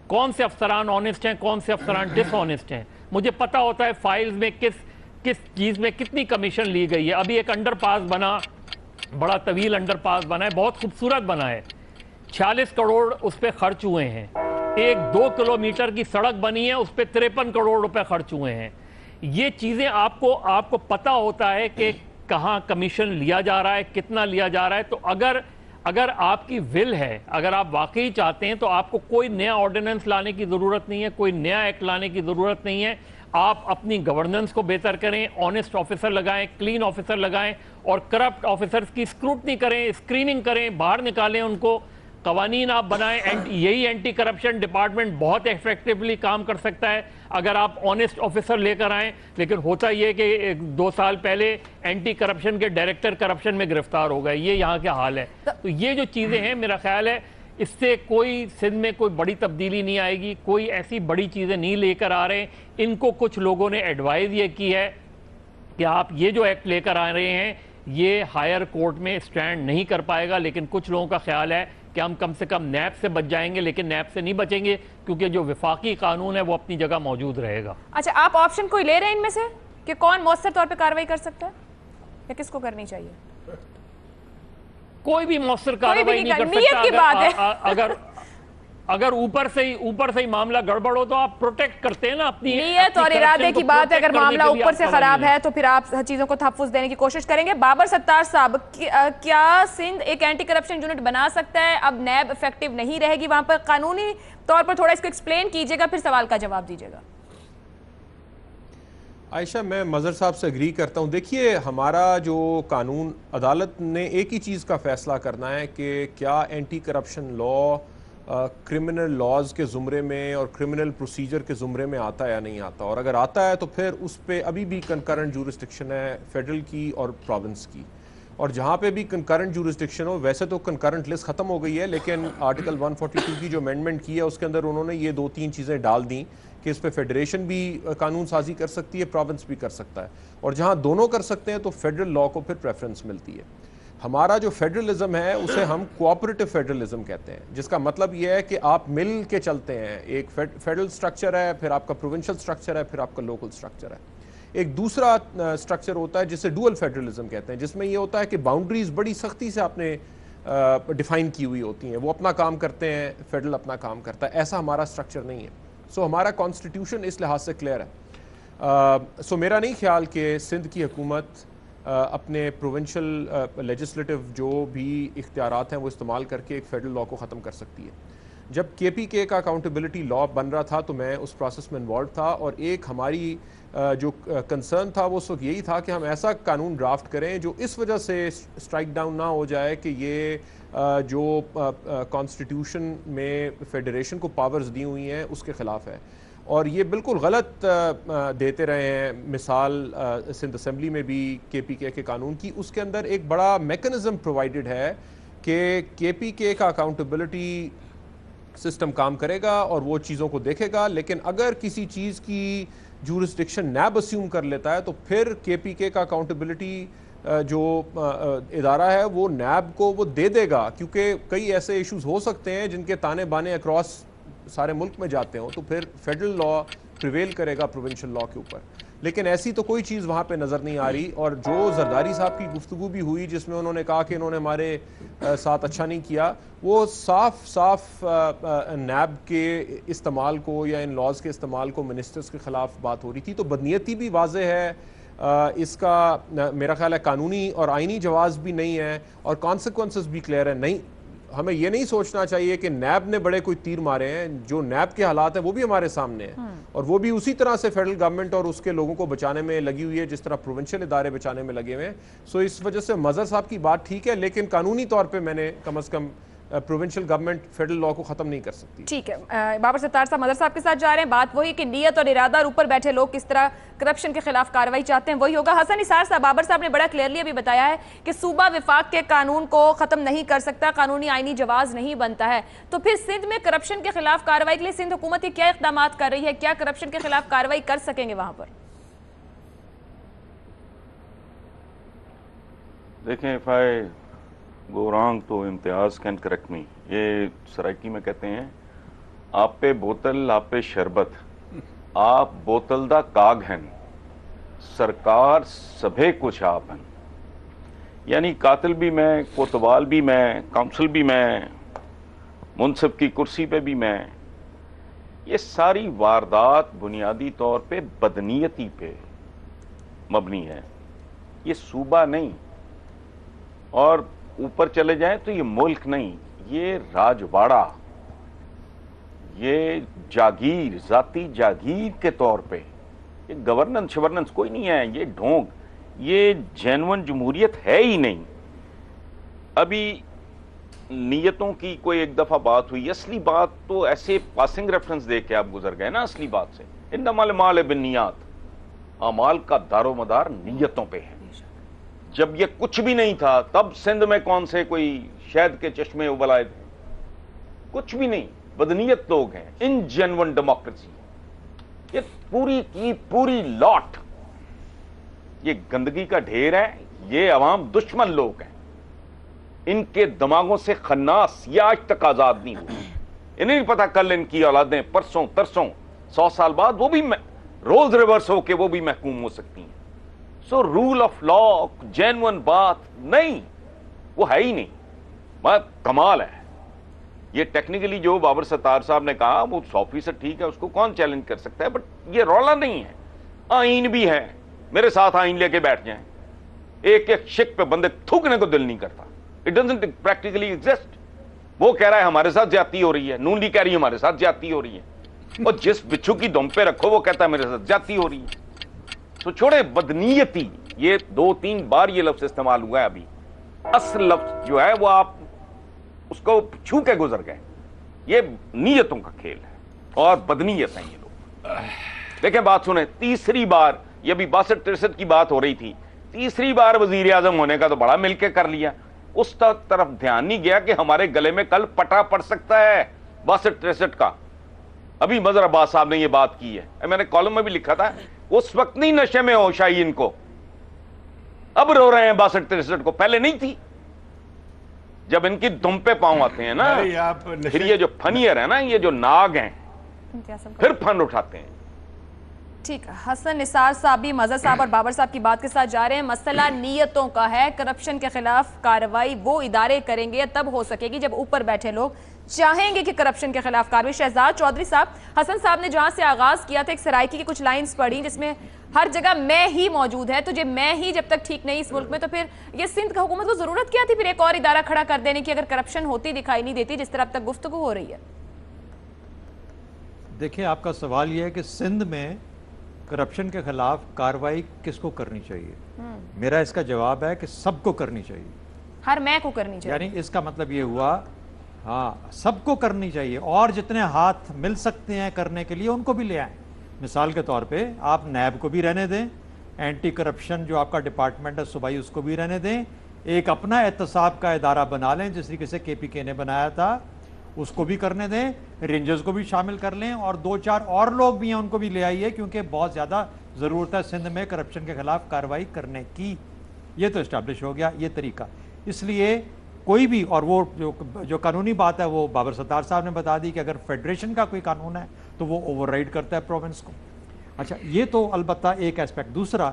کون سے افسران آنیسٹ ہیں، کون سے افسران ڈس آنیسٹ ہیں. مجھے پتا ہوتا ہے فائلز میں کس چیز میں کتنی کمیشن لی گئی ہے. ابھی ایک انڈر پاس بنا، بڑا طویل انڈر پاس بنا ہے، بہت خوبصورت بنا ہے، 46 کروڑ اس پہ خرچ ہوئے ہیں. ایک 2 کلومیٹر کی سڑک بنی ہے، اس پہ 53 کروڑ روپے خرچ ہوئے ہیں. یہ چیزیں آپ کو پتا ہوتا ہے کہ کہاں کمیشن لیا جا رہا ہے، کتنا لیا جا رہا ہے. تو اگر آپ کی ول ہے، اگر آپ واقعی چاہتے ہیں تو آپ کو کوئی نیا آرڈیننس لانے کی ضرورت نہیں ہے، کوئی نیا ایکٹ لانے کی ضرورت نہیں ہے. آپ اپنی گورننس کو بہتر کریں، آنیسٹ آفیسر لگائیں، کلین آفیسر لگائیں، اور کرپٹ آفیسرز کی اسکروٹنی کریں، اسکریننگ کریں، باہر نکالیں ان کو. قوانین آپ بنائیں. یہی اینٹی کرپشن ڈپارٹمنٹ بہت ایفیکٹولی کام کر سکتا ہے اگر آپ آنیسٹ آفیسر لے کر آئیں. لیکن ہوتا یہ کہ 2 سال پہلے اینٹی کرپشن کے ڈائریکٹر کرپشن میں گرفتار ہو گئے. یہ یہاں کا حال ہے. تو یہ جو چیزیں ہیں، میرا خیال ہے اس سے کوئی سندھ میں کوئی بڑی تبدیلی نہیں آئے گی. کوئی ایسی بڑی چیزیں نہیں لے کر آ رہے ہیں. ان کو کچھ لوگوں نے ایڈوائز یہ کی ہے کہ آپ یہ جو ایکٹ لے کر آ رہے ہیں یہ ہائر کورٹ میں سٹینڈ نہیں کر پائے گا. لیکن کچھ لوگوں کا خیال ہے کہ ہم کم سے کم نیب سے بچ جائیں گے، لیکن نیب سے نہیں بچیں گے کیونکہ جو وفاقی قانون ہے وہ اپنی جگہ موجود رہے گا. اچھا، آپ آپشن کوئی لے رہے ہیں ان میں سے کہ کون مؤثر طور پہ کارروائی کر سکتا ہے یا کس کو کرنی چاہیے؟ کوئی بھی مؤثر کارروائی نہیں کر نیت کی بات ہے. اگر اوپر سے ہی معاملہ گڑبڑ ہو تو آپ پروٹیکٹ کرتے ہیں نا اپنی نیت اور ارادے کی بات ہے. اگر معاملہ اوپر سے خراب ہے تو پھر آپ چیزوں کو تحفظ دینے کی کوشش کریں گے. بابر ستار صاحب، کیا سندھ ایک اینٹی کرپشن یونٹ بنا سکتا ہے؟ اب نیب افیکٹو نہیں رہے گی وہاں پر، قانونی طور پر تھوڑا اس کو ایکسپلین کیجئے گا، پھر سوال کا جواب دیجئے گا. عائشہ، میں مظہر صاحب سے اگری کرتا ہوں. دیکھیے، ہمارا جو قانون، عدالت نے ایک ہی چیز کا فیصلہ کرنا ہے کہ کیا اینٹی کرپشن لا کرمنل لاز کے زمرے میں اور کرمنل پروسیجر کے زمرے میں آتا ہے یا نہیں آتا. اور اگر آتا ہے تو پھر اس پہ ابھی بھی کنکرنٹ جورسڈکشن ہے فیڈرل کی اور پروونس کی. اور جہاں پہ بھی کنکرنٹ جورسڈکشن ہو، ویسے تو کنکرنٹ لسٹ ختم ہو گئی ہے، لیکن آرٹیکل 142 کی جو امینڈمنٹ کی ہے اس کے اندر انہوں نے یہ 2-3 چیزیں ڈال دیں کہ اس پہ فیڈریشن بھی قانون سازی کر سکتی ہے، پروونس بھی کر سکتا ہے. اور جہاں دونوں کر سکتے ہیں تو فیڈرل لا کو پھر پریفرنس ملتی ہے. ہمارا جو فیڈرلزم ہے اسے ہم کوآپریٹو فیڈرلزم کہتے ہیں، جس کا مطلب یہ ہے کہ آپ مل کے چلتے ہیں. ایک فیڈرل سٹرکچر ہے، پھر آپ کا پروونشل سٹرکچر ہے، پھر آپ کا لوکل سٹرکچر ہے. ایک دوسرا سٹرکچر ہوتا ہے جسے ڈوئل فیڈرلزم کہتے ہیں، جس میں یہ ہوتا ہے کہ باؤنڈریز بڑی سختی سے آپ نے ڈیفائن کی ہوئی ہوتی ہیں. وہ اپنا کام کرتے ہیں، فیڈرل اپنا کام کرتا ہے. ایسا ہمارا سٹرکچر نہیں ہے. سو ہمارا کانسٹیٹیوشن اس لحاظ سے کلیئر ہے. سو میرا نہیں خیال کہ سندھ کی حکومت اپنے پروونشل لیجسلیٹو جو بھی اختیارات ہیں وہ استعمال کر کے ایک فیڈرل لا کو ختم کر سکتی ہے. جب کے پی کے کا اکاؤنٹیبلٹی لا بن رہا تھا تو میں اس پروسیس میں انوالو تھا، اور ایک ہماری جو کنسرن تھا وہ اس وقت یہی تھا کہ ہم ایسا قانون ڈرافٹ کریں جو اس وجہ سے اسٹرائک ڈاؤن نہ ہو جائے کہ یہ جو کانسٹیٹیوشن میں فیڈریشن کو پاورز دی ہوئی ہیں اس کے خلاف ہے. اور یہ بالکل غلط دیتے رہے ہیں مثال سندھ اسمبلی میں بھی کے پی کے قانون کی. اس کے اندر ایک بڑا میکنزم پرووائڈڈ ہے کہ کے پی کا اکاؤنٹیبلٹی سسٹم کام کرے گا اور وہ چیزوں کو دیکھے گا، لیکن اگر کسی چیز کی جورسڈکشن نیب اسیوم کر لیتا ہے تو پھر کے پی کے کا اکاؤنٹیبلٹی جو ادارہ ہے وہ نیب کو وہ دے دے گا، کیونکہ کئی ایسے ایشوز ہو سکتے ہیں جن کے تانے بانے اکراس سارے ملک میں جاتے ہوں، تو پھر فیڈرل لا پریویل کرے گا پروونشل لا کے اوپر. لیکن ایسی تو کوئی چیز وہاں پہ نظر نہیں آ رہی. اور جو زرداری صاحب کی گفتگو بھی ہوئی جس میں انہوں نے کہا کہ انہوں نے ہمارے ساتھ اچھا نہیں کیا، وہ صاف نیب کے استعمال کو یا ان لاز کے استعمال کو منسٹرز کے خلاف بات ہو رہی تھی. تو بدنیتی بھی واضح ہے، اس کا میرا خیال ہے قانونی اور آئینی جواز بھی نہیں ہے، اور کانسیکوینسز بھی کلیئر ہے. نہیں، ہمیں یہ نہیں سوچنا چاہیے کہ نیب نے بڑے کوئی تیر مارے ہیں. جو نیب کے حالات ہیں وہ بھی ہمارے سامنے ہیں، اور وہ بھی اسی طرح سے فیڈرل گورنمنٹ اور اس کے لوگوں کو بچانے میں لگی ہوئی ہے جس طرح پروونشل ادارے بچانے میں لگے ہوئے ہیں. سو اس وجہ سے مظہر صاحب کی بات ٹھیک ہے، لیکن قانونی طور پہ میں نے کم از کم پروونشل گورنمنٹ فیڈرل لا کو ختم نہیں کر سکتی. ٹھیک ہے، بابر ستار صاحب مظہر صاحب کے ساتھ جا رہے ہیں. بات وہی کہ نیت اور ارادہ اور اوپر بیٹھے لوگ کس طرح کرپشن کے خلاف کارروائی چاہتے ہیں وہی ہوگا. حسن نثار صاحب، بابر صاحب نے بڑا کلیئرلی ابھی بتایا ہے کہ صوبہ وفاق کے قانون کو ختم نہیں کر سکتا، قانونی آئینی جواز نہیں بنتا ہے. تو پھر سندھ میں کرپشن کے خلاف کارروائی کے لیے سندھ حکومت کیا اقدامات کر رہی ہے؟ کیا کرپشن کے خلاف کارروائی کر سکیں گے وہاں پر؟ دیکھیں، if I گورانگ تو امتیاز کین کریکٹ می، یہ سرائکی میں کہتے ہیں آپ پہ بوتل آپ پہ شربت، آپ بوتل دا کاغ ہیں سرکار سبھے کچھ آپ ہیں، یعنی قاتل بھی میں، کوتوال بھی میں، کونسل بھی میں، منصب کی کرسی پہ بھی میں. یہ ساری واردات بنیادی طور پہ بدنیتی پہ مبنی ہے، یہ صوبہ نہیں. اور اوپر چلے جائیں تو یہ ملک نہیں، یہ راجواڑہ، یہ جاگیر، ذاتی جاگیر کے طور پہ، یہ گورننس شورننس کوئی نہیں ہے، یہ ڈھونگ، یہ جینون جمہوریت ہے ہی نہیں. ابھی نیتوں کی کوئی ایک دفعہ بات ہوئی، اصلی بات تو ایسے پاسنگ ریفرنس دے کے آپ گزر گئے نا اصلی بات سے. انما الاعمال بالنیات، اعمال کا دار و مدار نیتوں پہ ہے. جب یہ کچھ بھی نہیں تھا تب سندھ میں کون سے کوئی شہد کے چشمے ابل آئے تھے؟ کچھ بھی نہیں، بدنیت لوگ ہیں، ان جینون ڈیموکریسی. یہ پوری کی پوری لاٹ یہ گندگی کا ڈھیر ہے. یہ عوام دشمن لوگ ہیں، ان کے دماغوں سے خناس یہ آج تک آزاد نہیں ہوئی. انہیں نہیں پتا کل ان کی اولادیں پرسوں ترسوں 100 سال بعد وہ بھی رولز ریورس ہو کے وہ بھی محکوم ہو سکتی ہیں. سو رول آف لا جینون بات نہیں، وہ ہے ہی نہیں. بات کمال ہے. یہ ٹیکنیکلی جو بابر ستار صاحب نے کہا وہ 100% ٹھیک ہے، اس کو کون چیلنج کر سکتا ہے، بٹ یہ رولا نہیں ہے. آئین بھی ہے، میرے ساتھ آئین لے کے بیٹھ جائیں، ایک ایک شک پہ بندے تھوکنے کو دل نہیں کرتا. It doesn't practically exist. وہ کہہ رہا ہے ہمارے ساتھ زیادتی ہو رہی ہے، نون لیگ کہہ رہی ہے ہمارے ساتھ زیادتی ہو رہی ہے، اور جس بچھو کی دم پہ رکھو وہ کہتا ہے میرے ساتھ زیادتی ہو رہی ہے. تو چھوڑے بدنیتی، یہ 2-3 بار یہ لفظ استعمال ہوا ہے. ابھی اصل لفظ جو ہے وہ آپ اس کو چھو کے گزر گئے. یہ نیتوں کا کھیل ہے اور بدنیت ہیں یہ لوگ. دیکھیں بات سنیں، تیسری بار، یہ ابھی 62-63 کی بات ہو رہی تھی، تیسری بار وزیر اعظم ہونے کا تو بڑا مل کے کر لیا. اس طرف دھیان نہیں گیا کہ ہمارے گلے میں کل پٹا پڑ سکتا ہے 62-63 کا. ابھی مظہر عباس صاحب نے یہ بات کی ہے، میں نے کالم میں بھی لکھا تھا، اس وقت نہیں نشے میں ہوش آئی ان کو، اب رو رہے ہیں 62-63 کو، پہلے نہیں تھی. جب ان کی دم پہ پاؤں آتے ہیں نا، پھر یہ جو فنیئر ہے نا، یہ جو ناگ ہیں پھر فن اٹھاتے ہیں. ٹھیک ہے، حسن نثار صاحب بھی مظہر صاحب اور بابر صاحب کی بات کے ساتھ جا رہے ہیں. مسئلہ نیتوں کا ہے. کرپشن کے خلاف کارروائی وہ ادارے کریں گے تب ہو سکے گی جب اوپر بیٹھے لوگ چاہیں گے کہ کرپشن کے خلاف کارروائی. شہزاد چودھری صاحب، حسن صاحب نے جہاں سے آغاز کیا تھا، ایک سرائکی کی کچھ لائنز پڑھی جس میں ہر جگہ میں ہی موجود ہے، تو جب میں ہی جب تک ٹھیک نہیں اس ملک میں، تو پھر یہ سندھ کا حکومت کو ضرورت کیا تھی پھر ایک اور ادارہ کھڑا کر دینے کی اگر کرپشن ہوتی دکھائی نہیں دیتی جس طرح اب تک گفتگو ہو رہی ہے؟ دیکھیں، آپ کا سوال یہ ہے کہ سندھ میں کرپشن کے خلاف کارروائی کس کو کرنی چاہیے. میرا اس کا جواب ہے کہ سب کو کرنی چاہیے. ہر میں کو کرنی چاہیے، یعنی اس کا مطلب یہ ہوا، ہاں سب کو کرنی چاہیے، اور جتنے ہاتھ مل سکتے ہیں کرنے کے لیے ان کو بھی لے آئیں. مثال کے طور پہ آپ نیب کو بھی رہنے دیں، اینٹی کرپشن جو آپ کا ڈپارٹمنٹ ہے صوبائی اس کو بھی رہنے دیں، ایک اپنا احتساب کا ادارہ بنا لیں جس طریقے سے KPK نے بنایا تھا، اس کو بھی کرنے دیں، رینجرز کو بھی شامل کر لیں، اور 2-4 اور لوگ بھی ہیں ان کو بھی لے آئیے، کیونکہ بہت زیادہ ضرورت ہے سندھ میں کرپشن کے خلاف کارروائی کرنے کی. یہ تو اسٹیبلش ہو گیا یہ طریقہ. اس لیے کوئی بھی، اور وہ جو قانونی بات ہے وہ بابر ستار صاحب نے بتا دی کہ اگر فیڈریشن کا کوئی قانون ہے تو وہ اوور رائڈ کرتا ہے پروونس کو. اچھا، یہ تو البتہ ایک ایسپیکٹ. دوسرا،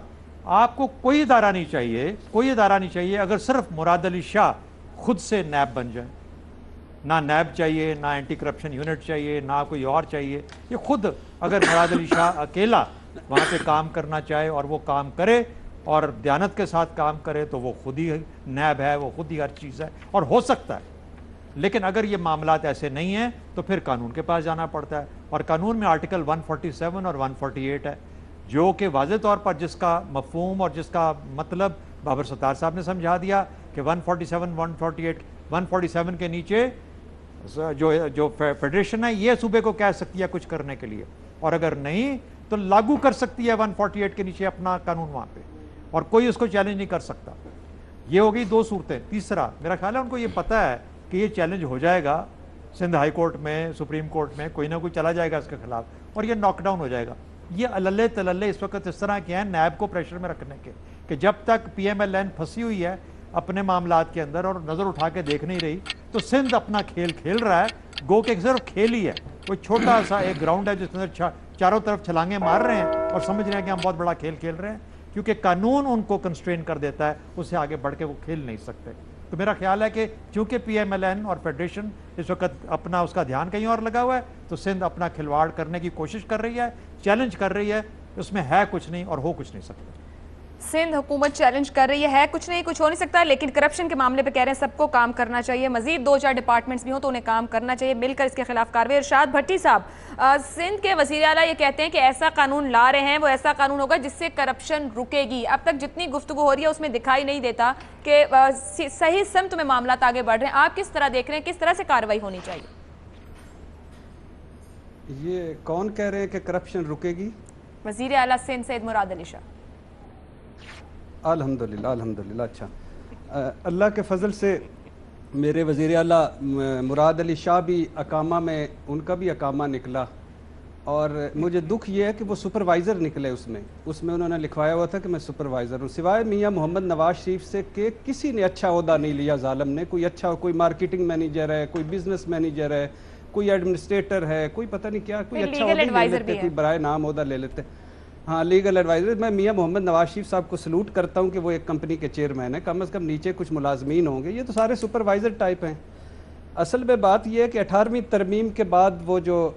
آپ کو کوئی ادارہ نہیں چاہیے اگر صرف مراد علی شاہ خود سے نیب بن جائے. نہ نیب چاہیے، نہ اینٹی کرپشن یونٹ چاہیے، نہ کوئی اور چاہیے. یہ خود اگر مراد علی شاہ اکیلا وہاں پہ کام کرنا چاہے اور وہ کام کرے اور دیانت کے ساتھ کام کرے تو وہ خود ہی نیب ہے، وہ خود ہی ہر چیز ہے اور ہو سکتا ہے. لیکن اگر یہ معاملات ایسے نہیں ہیں تو پھر قانون کے پاس جانا پڑتا ہے، اور قانون میں آرٹیکل 147 اور 148 ہے جو کہ واضح طور پر جس کا مفہوم اور جس کا مطلب بابر ستار صاحب نے سمجھا دیا کہ 147 148 147 کے نیچے جو فیڈریشن ہے یہ صوبے کو کہہ سکتی ہے کچھ کرنے کے لیے، اور اگر نہیں تو لاگو کر سکتی ہے 148 کے نیچے اپنا قانون وہاں پہ، اور کوئی اس کو چیلنج نہیں کر سکتا. یہ ہو گئی 2 صورتیں. تیسرا، میرا خیال ہے ان کو یہ پتہ ہے کہ یہ چیلنج ہو جائے گا سندھ ہائی کورٹ میں، سپریم کورٹ میں، کوئی نہ کوئی چلا جائے گا اس کے خلاف اور یہ ناک ڈاؤن ہو جائے گا. یہ اللے تللے اس وقت اس طرح کے ہیں نیب کو پریشر میں رکھنے کے کہ جب تک PMLN پھنسی ہوئی ہے اپنے معاملات کے اندر اور نظر اٹھا کے دیکھ نہیں رہی. تو سندھ اپنا کھیل کھیل رہا ہے, گو کہ صرف کھیل ہی ہے, کوئی چھوٹا سا ایک گراؤنڈ ہے جس کے اندر چاروں طرف چھلانگیں مار رہے ہیں اور سمجھ رہے ہیں کہ ہم بہت بڑا کھیل کھیل رہے ہیں, کیونکہ قانون ان کو کنسٹرین کر دیتا ہے, اس سے آگے بڑھ کے وہ کھیل نہیں سکتے. تو میرا خیال ہے کہ چونکہ پی ایم ایل این اور فیڈریشن اس وقت اپنا اس کا دھیان کہیں اور لگا ہوا ہے, تو سندھ اپنا کھلواڑ کرنے کی کوشش کر رہی ہے, چیلنج کر رہی ہے, اس میں ہے کچھ نہیں اور ہو کچھ نہیں سکتا. سندھ حکومت چیلنج کر رہی ہے کچھ نہیں, کچھ ہو نہیں سکتا, لیکن کرپشن کے معاملے پہ کہہ رہے ہیں سب کو کام کرنا چاہیے, مزید 2-4 ڈپارٹمنٹس بھی ہوں تو انہیں کام کرنا چاہیے, مل کر اس کے خلاف کارروائی. ارشاد بھٹی صاحب, سندھ کے وزیر اعلیٰ یہ کہتے ہیں کہ ایسا قانون لا رہے ہیں, وہ ایسا قانون ہوگا جس سے کرپشن رکے گی. اب تک جتنی گفتگو ہو رہی ہے اس میں دکھائی نہیں دیتا کہ صحیح سمت میں معاملات آگے بڑھ رہے ہیں. آپ کس طرح دیکھ رہے ہیں, کس طرح سے کارروائی ہونی چاہیے؟ یہ کون کہہ رہے ہیں کہ کرپشن رکے گی؟ وزیر اعلیٰ سندھ سید مراد علی شاہ. الحمدللہ الحمدللہ. اچھا, اللہ کے فضل سے میرے وزیر اعلیٰ مراد علی شاہ بھی اقامہ میں, ان کا بھی اقامہ نکلا, اور مجھے دکھ یہ ہے کہ وہ سپروائزر نکلے. اس میں انہوں نے لکھوایا ہوا تھا کہ میں سپروائزر ہوں, سوائے میاں محمد نواز شریف سے کہ کسی نے اچھا عہدہ نہیں لیا ظالم نے. کوئی اچھا, کوئی مارکیٹنگ مینیجر ہے, کوئی بزنس مینیجر ہے, کوئی ایڈمنسٹریٹر ہے, کوئی پتہ نہیں کیا, کوئی اچھا عہدہ لے لیتے, کوئی برائے نام عہدہ لے لیتے. ہاں, لیگل ایڈوائزر. میں میاں محمد نواز شریف صاحب کو سلوٹ کرتا ہوں کہ وہ ایک کمپنی کے چیئرمین ہیں, کم از کم نیچے کچھ ملازمین ہوں گے. یہ تو سارے سپروائزر ٹائپ ہیں. اصل میں بات یہ ہے کہ 18ویں ترمیم کے بعد وہ جو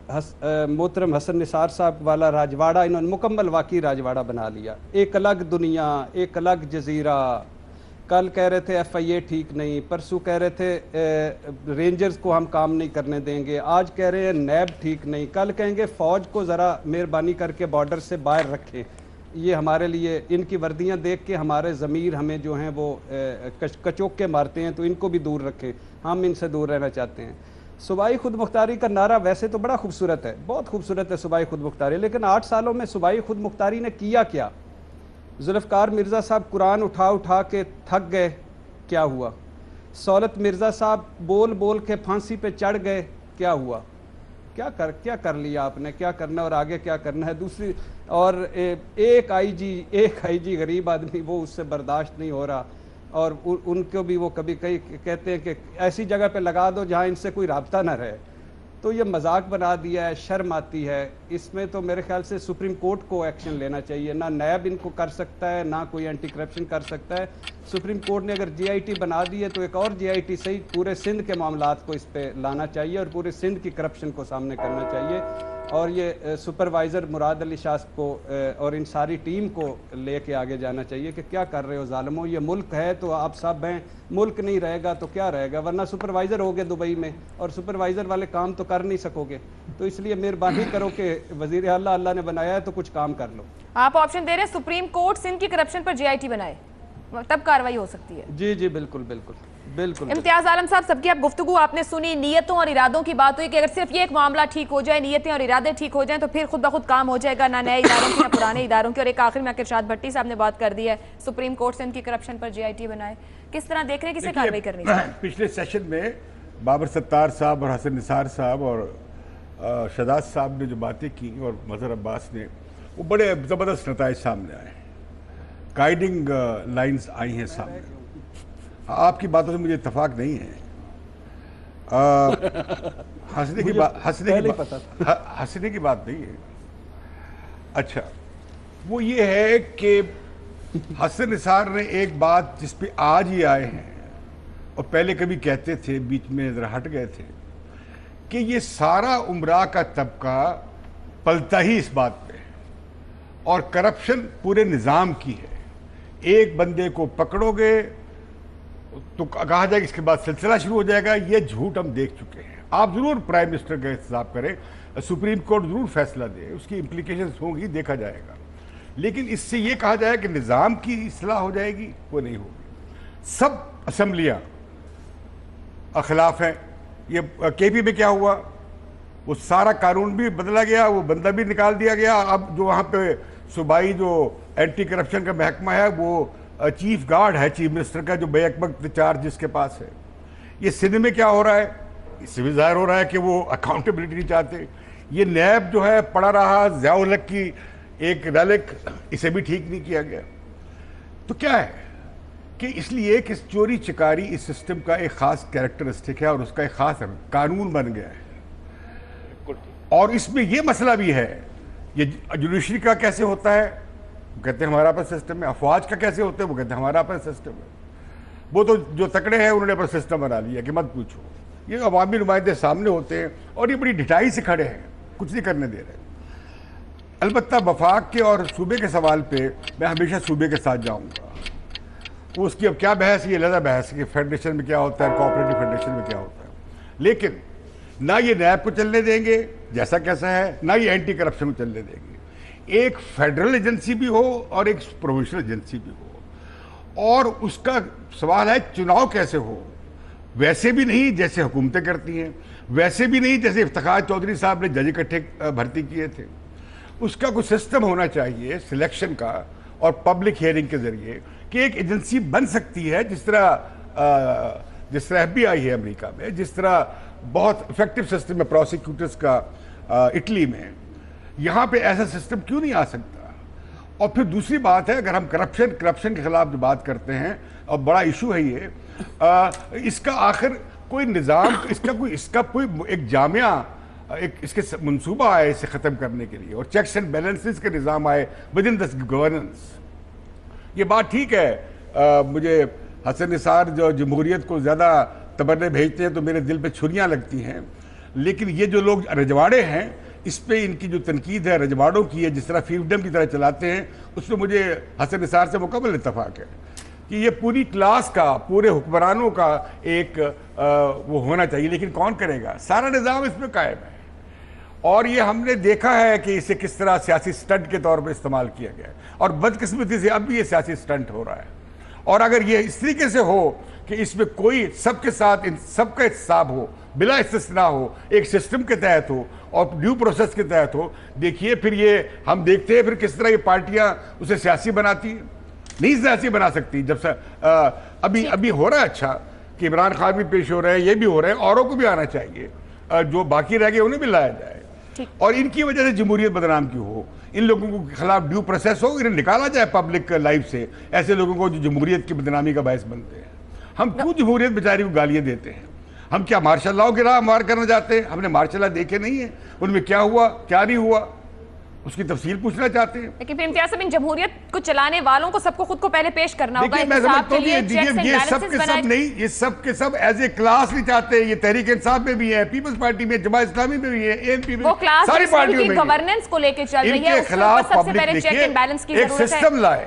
محترم حسن نثار صاحب والا راجواڑہ انہوں نے مکمل واقعی راجواڑہ بنا لیا. ایک الگ دنیا, ایک الگ جزیرہ. کل کہہ رہے تھے ایف آئی اے ٹھیک نہیں, پرسوں کہہ رہے تھے رینجرز کو ہم کام نہیں کرنے دیں گے, آج کہہ رہے ہیں نیب ٹھیک نہیں, کل کہیں گے فوج کو ذرا مہربانی کر کے بارڈر سے باہر رکھیں. یہ ہمارے لیے, ان کی وردیاں دیکھ کے ہمارے ضمیر ہمیں جو ہیں وہ کچوکے مارتے ہیں, تو ان کو بھی دور رکھیں, ہم ان سے دور رہنا چاہتے ہیں. صوبائی خود مختاری کا نعرہ ویسے تو بڑا خوبصورت ہے, بہت خوبصورت ہے صوبائی خود مختاری, لیکن 8 سالوں میں صوبائی خود مختاری نے کیا کیا؟ ذوالفقار مرزا صاحب قرآن اٹھا کے تھک گئے, کیا ہوا؟ سہولت مرزا صاحب بول بول کے پھانسی پہ چڑھ گئے, کیا ہوا؟ کیا کر لیا آپ نے, کیا کرنا اور آگے کیا کرنا ہے؟ دوسری, اور ایک آئی جی غریب آدمی, وہ اس سے برداشت نہیں ہو رہا, اور ان کو بھی وہ کبھی کہتے ہیں کہ ایسی جگہ پہ لگا دو جہاں ان سے کوئی رابطہ نہ رہے. تو یہ مذاق بنا دیا ہے, شرم آتی ہے. اس میں تو میرے خیال سے سپریم کورٹ کو ایکشن لینا چاہیے. نہ نیب ان کو کر سکتا ہے, نہ کوئی اینٹی کرپشن کر سکتا ہے. سپریم کورٹ نے اگر جی آئی ٹی بنا دی ہے تو ایک اور جی آئی ٹی صحیح پورے سندھ کے معاملات کو اس پہ لانا چاہیے, اور پورے سندھ کی کرپشن کو سامنے کرنا چاہیے. اور یہ سپروائزر مراد علی شاہ کو اور ان ساری ٹیم کو لے کے آگے جانا چاہیے کہ کیا کر رہے ہو ظالموں, یہ ملک ہے تو آپ سب ہیں, ملک نہیں رہے گا تو کیا رہے گا؟ ورنہ سپروائزر ہو گے دبئی میں, اور سپروائزر والے کام تو کر نہیں سکو گے. تو اس لیے مہربانی کرو کہ وزیر اعلیٰ اللہ نے بنایا ہے تو کچھ کام کر لو. آپ آپشن دے رہے ہیں سپریم کورٹ سندھ کی corruption per G I T بنائے, تب کاروائی ہو سکتی ہے. جی بالکل بالکل بالکل. امتیاز عالم صاحب, سب کی اب گفتگو آپ نے سنی, نیتوں اور ارادوں کی بات ہوئی کہ اگر صرف یہ ایک معاملہ ٹھیک ہو جائے, نیتیں اور ارادے ٹھیک ہو جائیں تو پھر خود بخود کام ہو جائے گا, نہ نئے اداروں کی نہ پرانے اداروں کی. اور ایک آخر میں ارشاد بھٹی صاحب نے بات کر دی ہے سپریم کورٹ سندھ کی corruption per G I T بنائے, کس طرح دیکھ رہے ہیں, کسے کاروائی کرنی چاہیے؟ پچھلے سیشن میں بابر ستار صاحب اور حسن نثار صاحب اور شہزاد صاحب نے جو باتیں کی, اور مظہر عباس نے, وہ بڑے زبردست نتائج سامنے آئے, گائیڈنگ لائنز آئی ہیں سامنے. آپ کی باتوں سے مجھے اتفاق نہیں ہے. ہنسنے کی بات نہیں ہے. اچھا, وہ یہ ہے کہ حسن نثار نے ایک بات جس پہ آج ہی آئے ہیں, اور پہلے کبھی کہتے تھے, بیچ میں ذرا ہٹ گئے تھے, کہ یہ سارا عمرہ کا طبقہ پلتا ہی اس بات پہ, اور کرپشن پورے نظام کی ہے. ایک بندے کو پکڑو گے تو کہا جائے کہ اس کے بعد سلسلہ شروع ہو جائے گا. یہ جھوٹ ہم دیکھ چکے ہیں. آپ ضرور پرائم منسٹر کا احتساب کریں, سپریم کورٹ ضرور فیصلہ دے, اس کی امپلیکیشنز ہوں گی, دیکھا جائے گا. لیکن اس سے یہ کہا جائے کہ نظام کی اصلاح ہو جائے گی, وہ نہیں ہوگی. سب اسمبلیاں خلاف ہیں. یہ کے پی میں کیا ہوا, وہ سارا قانون بھی بدلا گیا, وہ بندہ بھی نکال دیا گیا. اب جو وہاں پہ صوبائی جو اینٹی کرپشن کا محکمہ ہے, وہ چیف گارڈ ہے چیف منسٹر کا, جو بیک وقت چارج جس کے پاس ہے. یہ سندھ میں کیا ہو رہا ہے, اس سے بھی ظاہر ہو رہا ہے کہ وہ اکاؤنٹیبلٹی نہیں چاہتے. یہ نیب جو ہے پڑا رہا, ضیاء الحق کی ایک ریلک, اسے بھی ٹھیک نہیں کیا گیا. تو کیا ہے, کہ اس لیے کہ چوری چکاری اس سسٹم کا ایک خاص کیریکٹرسٹک ہے اور اس کا ایک خاص قانون بن گیا ہے. اور اس میں یہ مسئلہ بھی ہے، یہ جوڈیشری کا کیسے ہوتا ہے وہ کہتے ہیں ہمارا اپنا سسٹم ہے، افواج کا کیسے ہوتا ہے وہ کہتے ہیں ہمارا اپنا سسٹم ہے. وہ تو جو تکڑے ہیں انہوں نے اپنا سسٹم بنا لیا کہ مت پوچھو. یہ عوامی نمائندے سامنے ہوتے ہیں اور یہ بڑی ڈٹائی سے کھڑے ہیں، کچھ نہیں کرنے دے رہے. البتہ وفاق کے اور صوبے کے سوال پہ میں ہمیشہ صوبے کے ساتھ جاؤں گا. اس کی اب کیا بحث، یہ علیحدہ بحث ہے کہ فیڈریشن میں کیا ہوتا ہے، کوآپریٹو فیڈریشن میں کیا ہوتا ہے. لیکن نہ یہ نیب کو چلنے دیں گے جیسا کیسا ہے، نہ یہ اینٹی کرپشن کو چلنے دیں گے. ایک فیڈرل ایجنسی بھی ہو اور ایک پروونشل ایجنسی بھی ہو، اور اس کا سوال ہے چناؤ کیسے ہو. ویسے بھی نہیں جیسے حکومتیں کرتی ہیں، ویسے بھی نہیں جیسے افتخار چودھری صاحب نے جج اکٹھے بھرتی کیے تھے. اس کا کوئی سسٹم ہونا چاہیے سلیکشن کا اور پبلک ہیئرنگ کے ذریعے کہ ایک ایجنسی بن سکتی ہے جس طرح FBI ہے امریکہ میں، جس طرح بہت افیکٹو سسٹم ہے پروسیکیوٹرز کا اٹلی میں. یہاں پہ ایسا سسٹم کیوں نہیں آ سکتا؟ اور پھر دوسری بات ہے، اگر ہم کرپشن کے خلاف جو بات کرتے ہیں اور بڑا ایشو ہے یہ، اس کا آخر کوئی نظام، اس کا کوئی ایک جامعہ ایک اس کے منصوبہ آئے اسے ختم کرنے کے لیے، اور چیکس اینڈ بیلنسز کے نظام آئے ود ان دس گورننس. یہ بات ٹھیک ہے. مجھے حسن نثار جو جمہوریت کو زیادہ تبرنے بھیجتے ہیں تو میرے دل پہ چھریاں لگتی ہیں، لیکن یہ جو لوگ رجواڑے ہیں اس پہ ان کی جو تنقید ہے رجواڑوں کی ہے، جس طرح فیوڈم کی طرح چلاتے ہیں، اس میں مجھے حسن نثار سے مکمل اتفاق ہے کہ یہ پوری کلاس کا، پورے حکمرانوں کا ایک وہ ہونا چاہیے. لیکن کون کرے گا؟ سارا نظام اس میں قائم ہے. اور یہ ہم نے دیکھا ہے کہ اسے کس طرح سیاسی سٹنٹ کے طور پہ استعمال کیا گیا ہے، اور بدقسمتی سے اب بھی یہ سیاسی سٹنٹ ہو رہا ہے. اور اگر یہ اس طریقے سے ہو کہ اس میں کوئی سب کے ساتھ سب کا احتساب ہو، بلا استثناء ہو، ایک سسٹم کے تحت ہو اور ڈیو پروسیس کے تحت ہو، دیکھیے پھر یہ ہم دیکھتے ہیں پھر کس طرح یہ پارٹیاں اسے سیاسی بناتی ہیں. نہیں سیاسی بنا سکتی. جب سے ابھی ہو رہا ہے اچھا کہ عمران خان بھی پیش ہو رہے ہیں، یہ بھی ہو رہے ہیں، اوروں کو بھی آنا چاہیے، جو باقی رہ گئے انہیں بھی لایا جائے. اور ان کی وجہ سے جمہوریت بدنام کیوں ہو؟ ان لوگوں کے خلاف ڈیو پروسیس ہو، انہیں نکالا جائے پبلک لائف سے، ایسے لوگوں کو جو جمہوریت کی بدنامی کا باعث بنتے ہیں. ہم کیوں جمہوریت بیچاری کو گالیاں دیتے ہیں؟ ہم کیا مارشل لاء کی راہ مار کرنا چاہتے ہیں؟ ہم نے مارشل لاء دیکھے نہیں ہیں، ان میں کیا ہوا کیا نہیں ہوا اس کی تفصیل پوچھنا چاہتے ہیں. لیکن پھر امتیاز صاحب ان جمہوریت کو چلانے والوں کو سب کو خود کو پہلے پیش کرنا ہوگا. میں سمجھتا ہوں کہ یہ سب کے سب نہیں، یہ سب کے سب ایز اے کلاس نہیں چاہتے. یہ تحریک انصاف میں بھی ہے، پیپلز پارٹی میں، جماعت اسلامی میں بھی ہے، ANP میں، وہ کلاس ساری پارٹیوں میں گورننس کو لے کے چل رہی ہے، اس کے اوپر سب سے پہلے چیک اینڈ بیلنس کی ایک ضرورت ہے. سسٹم لائے.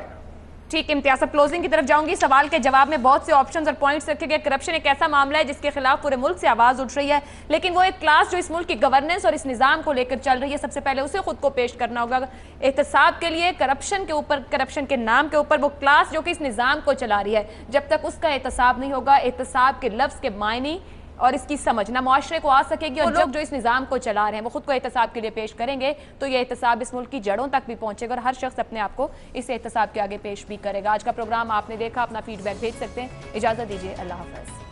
ٹھیک، امتیاز صاحب کلوزنگ کی طرف جاؤں گی. سوال کے جواب میں بہت سے آپشنز اور پوائنٹس رکھے گئے. کرپشن ایک ایسا معاملہ ہے جس کے خلاف پورے ملک سے آواز اٹھ رہی ہے، لیکن وہ ایک کلاس جو اس ملک کی گورننس اور اس نظام کو لے کر چل رہی ہے، سب سے پہلے اسے خود کو پیش کرنا ہوگا احتساب کے لیے. کرپشن کے اوپر، کرپشن کے نام کے اوپر وہ کلاس جو کہ اس نظام کو چلا رہی ہے، جب تک اس کا احتساب نہیں ہوگا، احتساب کے لفظ کے معنی اور اس کی سمجھ نہ معاشرے کو آ سکے گی، اور لوگ جو اس نظام کو چلا رہے ہیں وہ خود کو احتساب کے لیے پیش کریں گے تو یہ احتساب اس ملک کی جڑوں تک بھی پہنچے گا اور ہر شخص اپنے آپ کو اس احتساب کے آگے پیش بھی کرے گا. آج کا پروگرام آپ نے دیکھا، اپنا فیڈ بیک بھیج سکتے ہیں. اجازت دیجیے، اللہ حافظ.